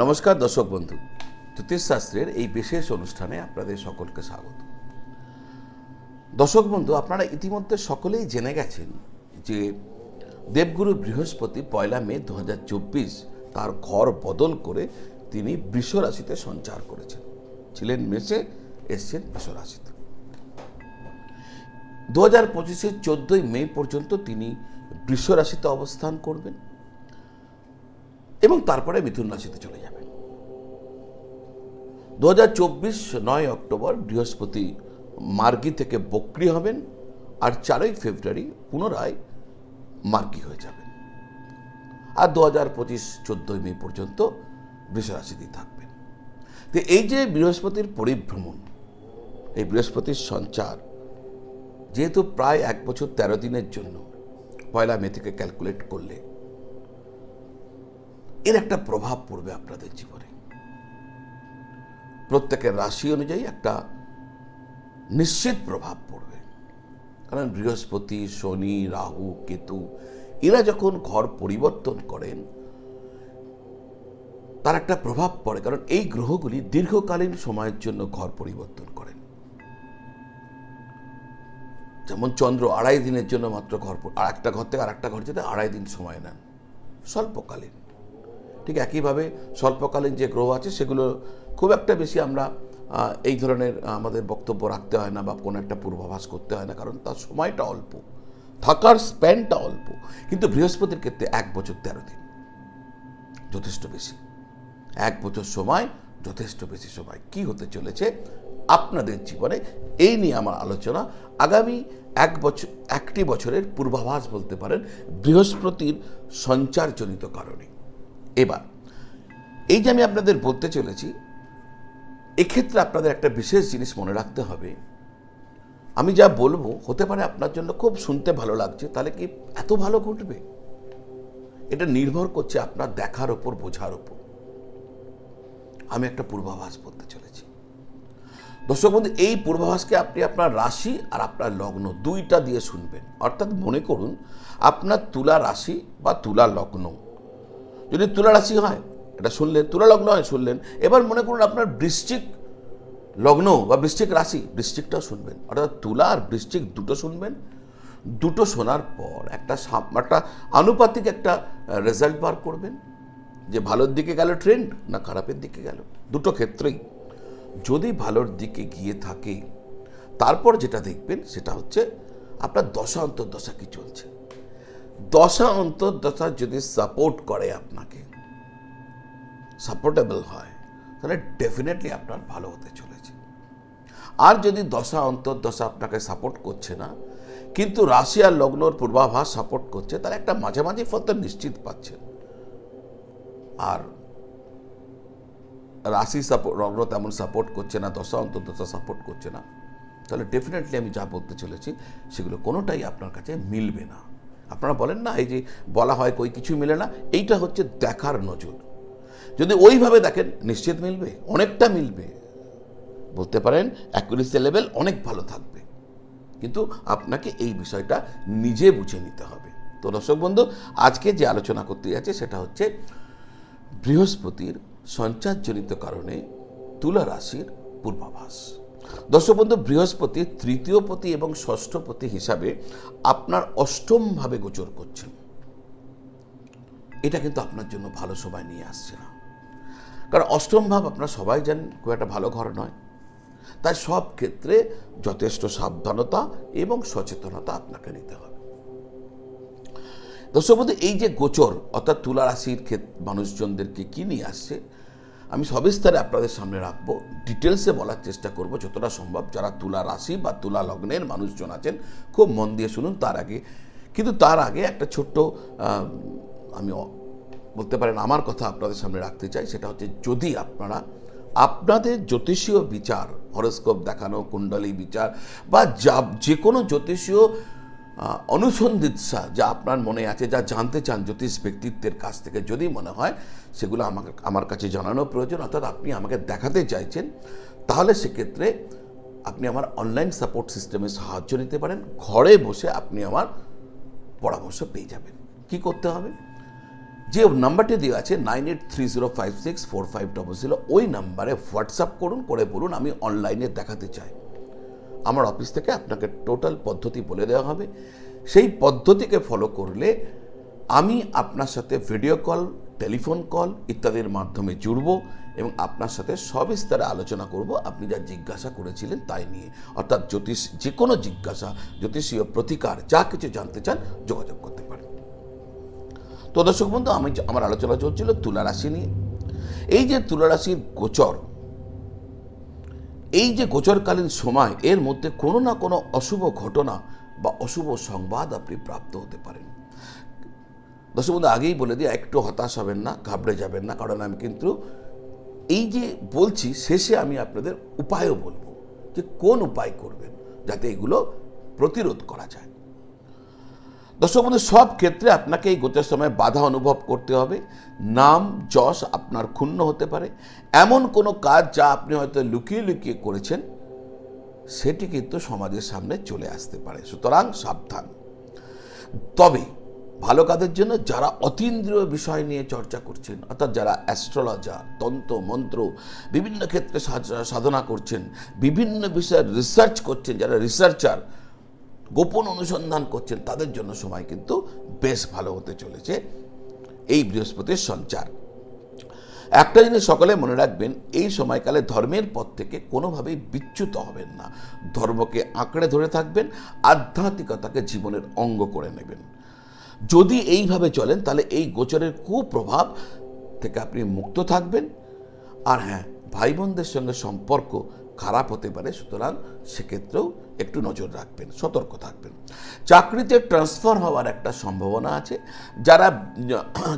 নমস্কার দর্শক বন্ধু, জ্যোতিষশাস্ত্রের এই বিশেষ অনুষ্ঠানে আপনাদের সকলকে স্বাগত। দর্শক বন্ধু, আপনারা ইতিমধ্যে সকলেই জেনে গেছেন যে দেবগুরু বৃহস্পতি 1 মে 2024 তার ঘর বদল করে তিনি বৃষ রাশিতে সঞ্চার করেছেন। ছিলেন মেষে, এসছেন বৃষ রাশিতে। 2025-এর 14 মে পর্যন্ত তিনি বৃষ রাশিতে অবস্থান করবেন এবং তারপরে মিথুন রাশিতে চলে যাবেন। 2024 9 অক্টোবর বৃহস্পতি মার্গী থেকে বক্রী হবেন আর 4 ফেব্রুয়ারি পুনরায় মার্গী হয়ে যাবেন। আর 2025 14 মে পর্যন্ত বৃষ রাশিতেই থাকবেন। তো এই যে বৃহস্পতির পরিভ্রমণ, এই বৃহস্পতির সঞ্চার যেহেতু প্রায় 1 বছর 13 দিনের জন্য 1 মে থেকে ক্যালকুলেট করলে এর একটা প্রভাব পড়বে আপনাদের জীবনে। প্রত্যেকের রাশি অনুযায়ী একটা নিশ্চিত প্রভাব পড়বে, কারণ বৃহস্পতি, শনি, রাহু, কেতু এরা যখন ঘর পরিবর্তন করেন তার একটা প্রভাব পড়ে, কারণ এই গ্রহগুলি দীর্ঘকালীন সময়ের জন্য ঘর পরিবর্তন করেন। যেমন চন্দ্র 2.5 দিনের জন্য মাত্র আর একটা ঘর থেকে আর একটা ঘর যেতে 2.5 দিন সময় নেন, স্বল্পকালীন। ঠিক একইভাবে স্বল্পকালীন যে গ্রহ আছে সেগুলো খুব একটা বেশি আমরা এই ধরনের আমাদের বক্তব্য রাখতে হয় না বা কোনো একটা পূর্বাভাস করতে হয় না, কারণ তার সময়টা অল্প, থাকার স্প্যানটা অল্প। কিন্তু বৃহস্পতির ক্ষেত্রে 1 বছর 13 দিন যথেষ্ট বেশি। 1 বছর সময় যথেষ্ট বেশি সময়। কি হতে চলেছে আপনাদের জীবনে এই নিয়ে আমার আলোচনা। আগামী 1 বছরের পূর্বাভাস বলতে পারেন বৃহস্পতির সঞ্চারজনিত কারণে। এবার এই যে আমি আপনাদের বলতে চলেছি, এক্ষেত্রে আপনাদের একটা বিশেষ জিনিস মনে রাখতে হবে। আমি যা বলবো হতে পারে আপনার জন্য খুব শুনতে ভালো লাগছে, তাহলে কি এত ভালো ঘটবে? এটা নির্ভর করছে আপনার দেখার ওপর, বোঝার ওপর। আমি একটা পূর্বাভাস বলতে চলেছি। দর্শক বন্ধু, এই পূর্বাভাসকে আপনি আপনার রাশি আর আপনার লগ্ন দুইটা দিয়ে শুনবেন। অর্থাৎ মনে করুন আপনার তুলা রাশি বা তুলা লগ্ন, যদি তুলা রাশি হয় এটা শুনলেন, তুলা লগ্ন হয় শুনলেন। এবার মনে করুন আপনার বৃশ্চিক লগ্ন বা বৃশ্চিক রাশি, বৃশ্চিকটাও শুনবেন। অর্থাৎ তুলা আর বৃশ্চিক দুটো শুনবেন। দুটো শোনার পর একটা আনুপাতিক একটা রেজাল্ট বার করবেন যে ভালোর দিকে গেল ট্রেন্ড না খারাপের দিকে গেল। দুটো ক্ষেত্রেই যদি ভালোর দিকে গিয়ে থাকে, তারপর যেটা দেখবেন সেটা হচ্ছে আপনার দশা অন্তর্দশা কি চলছে। দশা অন্তর্দশা যদি সাপোর্ট করে, আপনাকে সাপোর্টেবল হয়, তাহলে ডেফিনেটলি আপনার ভালো হতে চলেছে। আর যদি দশা অন্তর্দশা আপনাকে সাপোর্ট করছে না, কিন্তু রাশি আর লগ্নর পূর্বাভাস সাপোর্ট করছে, তাহলে একটা মাঝামাঝি ফল তো নিশ্চিত পাচ্ছেন। আর রাশি লগ্ন তেমন সাপোর্ট করছে না, দশা অন্তর্দশা সাপোর্ট করছে না, তাহলে ডেফিনেটলি আমি যা বলতে চলেছি সেগুলো কোনোটাই আপনার কাছে মিলবে না। আপনারা বলেন না, এই যে বলা হয় কই কিছু মিলে না, এইটা হচ্ছে দেখার নজর। যদি ওইভাবে দেখেন নিশ্চিত মিলবে, অনেকটা মিলবে। বলতে পারেন অ্যাকুরেসি লেভেল অনেক ভালো থাকবে, কিন্তু আপনাকে এই বিষয়টা নিজে বুঝে নিতে হবে। তো দর্শক বন্ধু, আজকে যে আলোচনা করতে যাচ্ছে সেটা হচ্ছে বৃহস্পতির সঞ্চারজনিত কারণে তুলা রাশির পূর্বাভাস। দর্শক বন্ধু, বৃহস্পতি তৃতীয় পতি এবং ষষ্ঠ পতি হিসাবে আপনার অষ্টম ভাবে গোচর করছেন। এটা কিন্তু আপনার জন্য ভালো সময় নিয়ে আসছে না, কারণ অষ্টম ভাব আপনারা সবাই জানেন খুব একটা ভালো ঘর নয়। তাই সব ক্ষেত্রে যথেষ্ট সাবধানতা এবং সচেতনতা আপনাকে নিতে হবে। দর্শক বন্ধু, এই যে গোচর অর্থাৎ তুলা রাশির মানুষজনদেরকে কি নিয়ে আসছে আমি সবিস্তারে আপনাদের সামনে রাখবো, ডিটেলসে বলার চেষ্টা করব যতটা সম্ভব। যারা তুলা রাশি বা তুলা লগ্নের মানুষজন আছেন খুব মন দিয়ে শুনুন। তার আগে একটা ছোট্ট আমি বলতে পারেন আমার কথা আপনাদের সামনে রাখতে চাই। সেটা হচ্ছে, যদি আপনারা আপনাদের জ্যোতিষীয় বিচার, হরোস্কোপ দেখানো, কুণ্ডলী বিচার বা যে কোনো জ্যোতিষীয় অনুসন্ধিৎসা যা আপনার মনে আছে, যা জানতে চান জ্যোতিষ ব্যক্তিত্বের কাছ থেকে, যদি মনে হয় সেগুলো আমার কাছে জানানো প্রয়োজন, অর্থাৎ আপনি আমাকে দেখাতে চাইছেন, তাহলে সেক্ষেত্রে আপনি আমার অনলাইন সাপোর্ট সিস্টেমে সাহায্য নিতে পারেন। ঘরে বসে আপনি আমার পরামর্শ পেয়ে যাবেন। কি করতে হবে? যে নাম্বারটি দেওয়া আছে 9830564500, ওই নাম্বারে হোয়াটসঅ্যাপ করুন, করে বলুন আমি অনলাইনে দেখাতে চাই। আমার অফিস থেকে আপনাকে টোটাল পদ্ধতি বলে দেওয়া হবে। সেই পদ্ধতিকে ফলো করলে আমি আপনার সাথে ভিডিও কল, টেলিফোন কল ইত্যাদির মাধ্যমে জুড়ব এবং আপনার সাথে সবিস্তারে আলোচনা করব আপনি যা জিজ্ঞাসা করেছিলেন তাই নিয়ে। অর্থাৎ যে কোনো জিজ্ঞাসা, জ্যোতিষীয় প্রতিকার যা কিছু জানতে চান যোগাযোগ করতে পারেন। তো দর্শক বন্ধু, আমার আলোচনা চলছিল তুলা রাশি নিয়ে। এই যে তুলা রাশির গোচর, এই যে গোচরকালীন সময়, এর মধ্যে কোনো না কোনো অশুভ ঘটনা বা অশুভ সংবাদ আপনি প্রাপ্ত হতে পারেন। দর্শক বন্ধু, আগেই বলে দিই, একটু হতাশ হবেন না, ঘাবড়ে যাবেন না, কারণ আমি কিন্তু এই যে বলছি শেষে আমি আপনাদের উপায়ও বলবো যে কোন উপায় করবেন যাতে এগুলো প্রতিরোধ করা যায়। দর্শক বন্ধু, সব ক্ষেত্রে আপনাকে এই গোচর সময় বাধা অনুভব করতে হবে। নাম যশ আপনার ক্ষুণ্ণ হতে পারে। এমন কোনো কাজ যা আপনি হয়তো লুকিয়ে লুকিয়ে করেছেন সেটি কিন্তু সমাজের সামনে চলে আসতে পারে, সুতরাং সাবধান। তবে ভালো কাজের জন্য যারা অতীন্দ্রিয় বিষয় নিয়ে চর্চা করছেন, অর্থাৎ যারা অ্যাস্ট্রোলজার, তন্ত্র মন্ত্র বিভিন্ন ক্ষেত্রে সাধনা করছেন, বিভিন্ন বিষয়ে রিসার্চ করছেন, যারা রিসার্চার, গোপন অনুসন্ধান করছেন, তাদের জন্য সময় কিন্তু বেশ ভালো হতে চলেছে এই বৃহস্পতির সঞ্চার। একটা জিনিস সকলে মনে রাখবেন, এই সময়কালে ধর্মের পথ থেকে কোনোভাবেই বিচ্যুত হবেন না। ধর্মকে আঁকড়ে ধরে থাকবেন, আধ্যাত্মিকতাকে জীবনের অঙ্গ করে নেবেন। যদি এইভাবে চলেন তাহলে এই গোচরের কুপ্রভাব থেকে আপনি মুক্ত থাকবেন। আর হ্যাঁ, ভাই বোনদের সঙ্গে সম্পর্ক খারাপ হতে পারে, সুতরাং সেক্ষেত্রেও একটু নজর রাখবেন, সতর্ক থাকবেন। চাকরিতে ট্রান্সফার হওয়ার একটা সম্ভাবনা আছে। যারা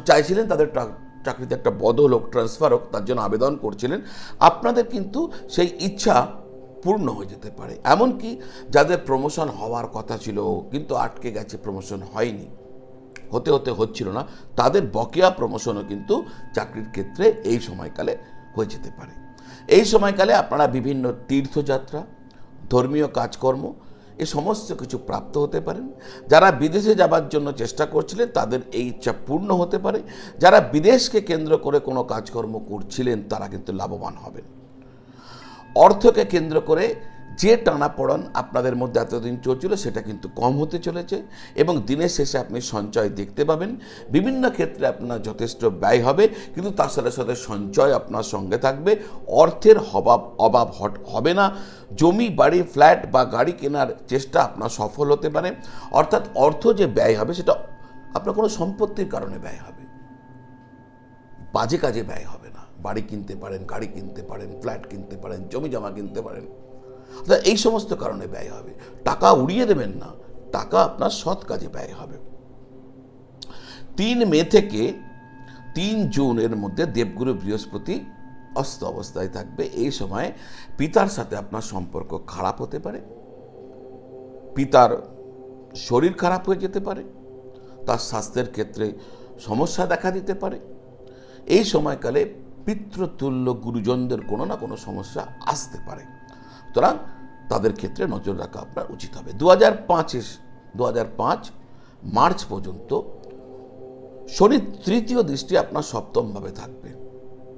চাইছিলেন তাদের চাকরিতে একটা বদল হোক, ট্রান্সফার হোক, তার জন্য আবেদন করছিলেন, আপনাদের কিন্তু সেই ইচ্ছা পূর্ণ হয়ে যেতে পারে। এমনকি যাদের প্রমোশন হওয়ার কথা ছিল কিন্তু আটকে গেছে, প্রমোশন হয়নি, হচ্ছিল না, তাদের বকেয়া প্রমোশনও কিন্তু চাকরির ক্ষেত্রে এই সময়কালে হয়ে যেতে পারে। এই সময়কালে আপনারা বিভিন্ন তীর্থযাত্রা, ধর্মীয় কাজকর্ম এ সমস্ত কিছু প্রাপ্ত হতে পারেন। যারা বিদেশে যাবার জন্য চেষ্টা করছিলেন তাদের এই ইচ্ছা পূর্ণ হতে পারে। যারা বিদেশকে কেন্দ্র করে কোনো কাজকর্ম করছিলেন তারা কিন্তু লাভবান হবেন। অর্থকে কেন্দ্র করে যে টানাপোড়েন আপনাদের মধ্যে এতদিন চলছিল সেটা কিন্তু কম হতে চলেছে এবং দিনের শেষে আপনি সঞ্চয় দেখতে পাবেন। বিভিন্ন ক্ষেত্রে আপনার যথেষ্ট ব্যয় হবে, কিন্তু তার সাথে সাথে সঞ্চয় আপনার সঙ্গে থাকবে। অর্থের অভাব হবে না। জমি, বাড়ি, ফ্ল্যাট বা গাড়ি কেনার চেষ্টা আপনার সফল হতে পারে। অর্থাৎ অর্থ যে ব্যয় হবে সেটা আপনার কোনো সম্পত্তির কারণে ব্যয় হবে, বাজে কাজে ব্যয় হবে না। বাড়ি কিনতে পারেন, গাড়ি কিনতে পারেন, ফ্ল্যাট কিনতে পারেন, জমি জমা কিনতে পারেন, এই সমস্ত কারণে ব্যয় হবে। টাকা উড়িয়ে দেবেন না, টাকা আপনার সৎ কাজে ব্যয় হবে। 3 মে থেকে 3 জুনের মধ্যে দেবগুরু বৃহস্পতি অস্ত অবস্থায় থাকবে। এই সময় পিতার সাথে আপনার সম্পর্ক খারাপ হতে পারে, পিতার শরীর খারাপ হয়ে যেতে পারে, তার স্বাস্থ্যের ক্ষেত্রে সমস্যা দেখা দিতে পারে। এই সময়কালে পিতৃতুল্য গুরুজনদের কোনো না কোনো সমস্যা আসতে পারে, সুতরাং তাদের ক্ষেত্রে নজর রাখা আপনার উচিত হবে। 2005 মার্চ পর্যন্ত শনির তৃতীয় দৃষ্টি আপনার সপ্তমভাবে থাকবে।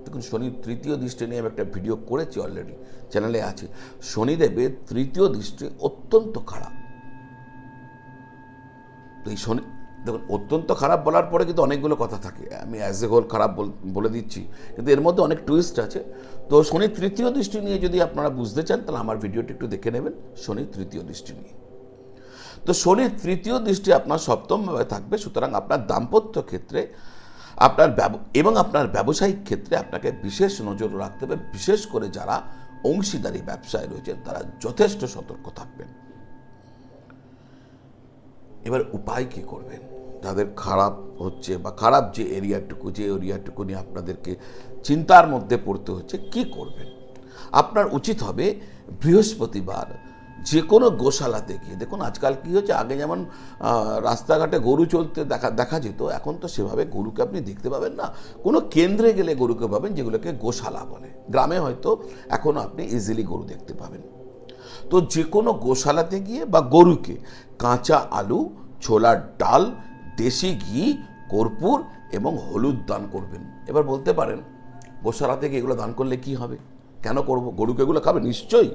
দেখুন, শনির তৃতীয় দৃষ্টি নিয়ে আমি একটা ভিডিও করেছি, অলরেডি চ্যানেলে আছে। শনিদেবের তৃতীয় দৃষ্টি অত্যন্ত খারাপ। তো এই শনি, দেখুন, অত্যন্ত খারাপ বলার পরে কিন্তু অনেকগুলো কথা থাকে, আমি অ্যাজ এ হোল খারাপ বলে দিচ্ছি, কিন্তু এর মধ্যে অনেক টুইস্ট আছে। তো শনির তৃতীয় দৃষ্টি নিয়ে যদি আপনারা বুঝতে চান তাহলে আমার ভিডিওটি একটু দেখে নেবেন, শনির তৃতীয় দৃষ্টি নিয়ে। তো শনির তৃতীয় দৃষ্টি আপনার সপ্তমভাবে থাকবে, সুতরাং আপনার দাম্পত্য ক্ষেত্রে আপনার ব্যবসায়িক ক্ষেত্রে আপনাকে বিশেষ নজর রাখতে হবে। বিশেষ করে যারা অংশীদারি ব্যবসায় রয়েছেন তারা যথেষ্ট সতর্ক থাকবেন। এবার উপায় কি করবেন? যাদের খারাপ হচ্ছে বা খারাপ যে এরিয়াটুকু নিয়ে আপনাদেরকে চিন্তার মধ্যে পড়তে হচ্ছে, কি করবেন? আপনার উচিত হবে বৃহস্পতিবার যে কোনো গোশালাতে গিয়ে, দেখুন আজকাল কি হচ্ছে, আগে যেমন রাস্তাঘাটে গরু চলতে দেখা যেত, এখন তো সেভাবে গরুকে আপনি দেখতে পাবেন না। কোনো কেন্দ্রে গেলে গরুকে পাবেন, যেগুলোকে গোশালা বলে। গ্রামে হয়তো এখনও আপনি ইজিলি গরু দেখতে পাবেন। তো যে কোনো গোশালাতে গিয়ে বা গরুকে কাঁচা আলু, ছোলার ডাল, দেশি ঘি, কর্পূর এবং হলুদ দান করবেন। এবার বলতে পারেন গোশালা থেকে এগুলো দান করলে কি হবে, কেন করব, গরুকে এগুলো খাবে? নিশ্চয়ই।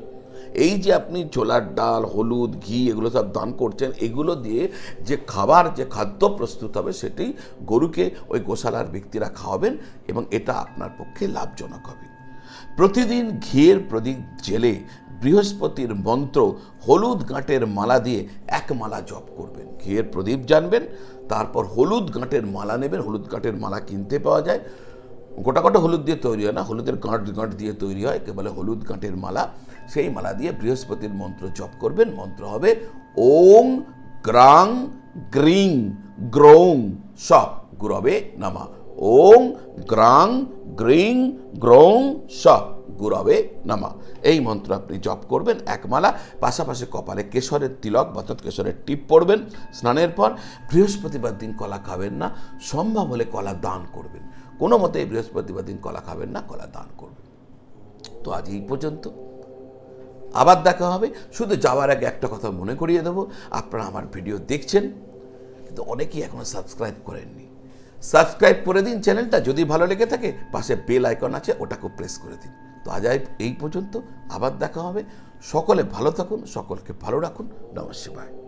এই যে আপনি ছোলার ডাল, হলুদ, ঘি এগুলো সব দান করছেন, এগুলো দিয়ে যে খাবার, যে খাদ্য প্রস্তুত হবে সেটি গরুকে ওই গোশালার ব্যক্তিরা খাওয়াবেন এবং এটা আপনার পক্ষে লাভজনক হবে। প্রতিদিন ঘিয়ের প্রদীপ জেলে বৃহস্পতির মন্ত্র হলুদ গাঁটের মালা দিয়ে এক মালা জপ করবেন। ঘিয়ের প্রদীপ জানবেন, তারপর হলুদ গাঁটের মালা নেবেন। হলুদ গাঁটের মালা কিনতে পাওয়া যায়, গোটা গোটা হলুদ দিয়ে তৈরি হয় না, হলুদের গাঁট গাঁট দিয়ে তৈরি হয়, কে বলে হলুদ গাঁটের মালা। সেই মালা দিয়ে বৃহস্পতির মন্ত্র জপ করবেন। মন্ত্র হবে ওং গ্রাং গ্রিং গ্রৌং স গুরবে নমঃ। ওং গ্রাং গ্রিং গ্রৌং স গুরবে নমঃ। এই মন্ত্র আপনি জপ করবেন এক মালা। পাশাপাশি কপালে কেশরের তিলক অর্থাৎ কেশরের টিপ পড়বেন। স্নানের পর বৃহস্পতিবার দিন কলা খাবেন না, সম্ভব হলে কলা দান করবেন। কোনো মতে বৃহস্পতিবার দিন কলা খাবেন না, কলা দান করবেন। তো আজ এই পর্যন্ত, আবার দেখা হবে। শুধু যাওয়ার আগে একটা কথা মনে করিয়ে দেবো, আপনারা আমার ভিডিও দেখছেন কিন্তু অনেকেই এখনো সাবস্ক্রাইব করেননি। সাবস্ক্রাইব করে দিন চ্যানেলটা, যদি ভালো লেগে থাকে পাশে বেল আইকন আছে ওটাকেও প্রেস করে দিন। তো আজ এই পর্যন্ত, আবার দেখা হবে। সকলে ভালো থাকুন, সকলকে ভালো রাখুন। নমঃ শিবায়।